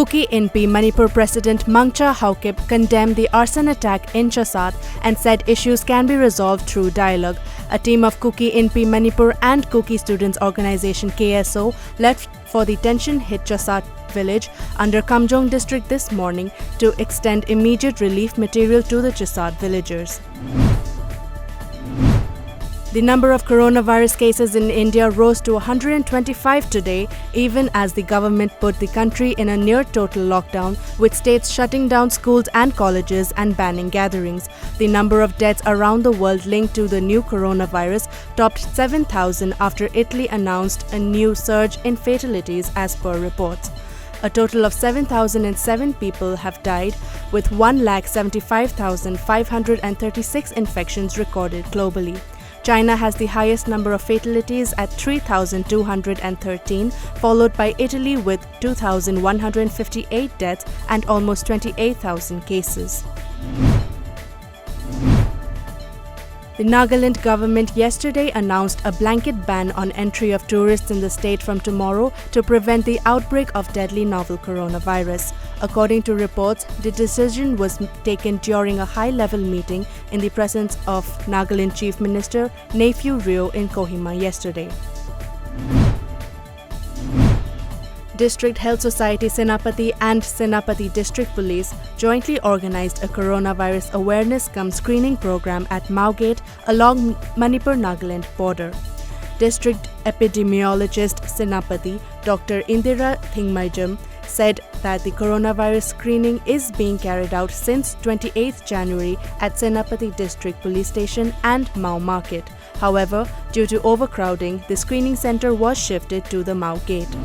Kuki NP Manipur President Mangcha Haukip condemned the arson attack in Chasat and said issues can be resolved through dialogue. A team of Kuki NP Manipur and Kuki Students Organization KSO left for the tension-hit Chasat village under Kamjong district this morning to extend immediate relief material to the Chasat villagers. The number of coronavirus cases in India rose to 125 today, even as the government put the country in a near-total lockdown, with states shutting down schools and colleges and banning gatherings. The number of deaths around the world linked to the new coronavirus topped 7,000 after Italy announced a new surge in fatalities as per reports. A total of 7,007 people have died, with 1,75,536 infections recorded globally. China has the highest number of fatalities at 3,213, followed by Italy with 2,158 deaths and almost 28,000 cases. The Nagaland government yesterday announced a blanket ban on entry of tourists in the state from tomorrow to prevent the outbreak of deadly novel coronavirus. According to reports, the decision was taken during a high-level meeting in the presence of Nagaland Chief Minister Nephew Rio in Kohima yesterday. District Health Society Senapati and Senapati District Police jointly organized a coronavirus awareness cum screening program at Mao Gate along Manipur-Nagaland border. District Epidemiologist Senapati Dr. Indira Thingmaijam said that the coronavirus screening is being carried out since 28th January at Senapati District Police Station and Mao Market. However, due to overcrowding, the screening center was shifted to the Mao Gate.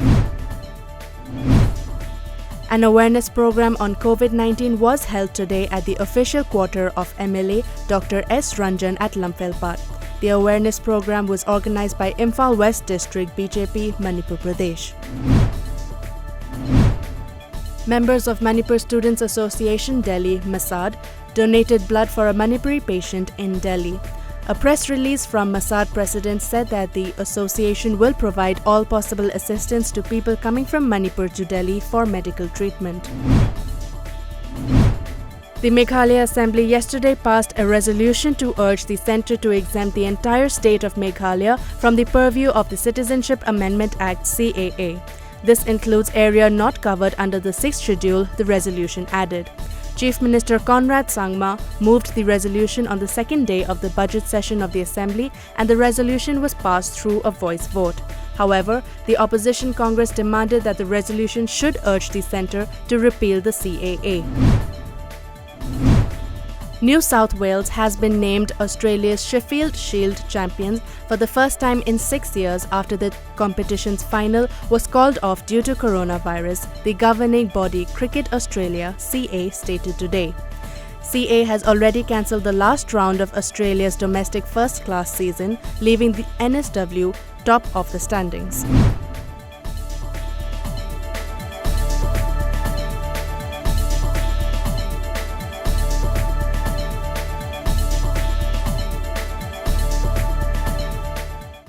An awareness program on COVID-19 was held today at the official quarter of MLA Dr. S. Ranjan at Lamfelpat. The awareness program was organized by Imphal West District BJP, Manipur Pradesh. Members of Manipur Students Association Delhi, Masad, donated blood for a Manipuri patient in Delhi. A press release from Masad President said that the association will provide all possible assistance to people coming from Manipur to Delhi for medical treatment. The Meghalaya Assembly yesterday passed a resolution to urge the centre to exempt the entire state of Meghalaya from the purview of the Citizenship Amendment Act (CAA). This includes area not covered under the 6th schedule, the resolution added. Chief Minister Conrad Sangma moved the resolution on the second day of the budget session of the Assembly, and the resolution was passed through a voice vote. However, the opposition Congress demanded that the resolution should urge the centre to repeal the CAA. New South Wales has been named Australia's Sheffield Shield champions for the first time in 6 years after the competition's final was called off due to coronavirus, the governing body Cricket Australia (CA) stated today. CA has already cancelled the last round of Australia's domestic first-class season, leaving the NSW top of the standings.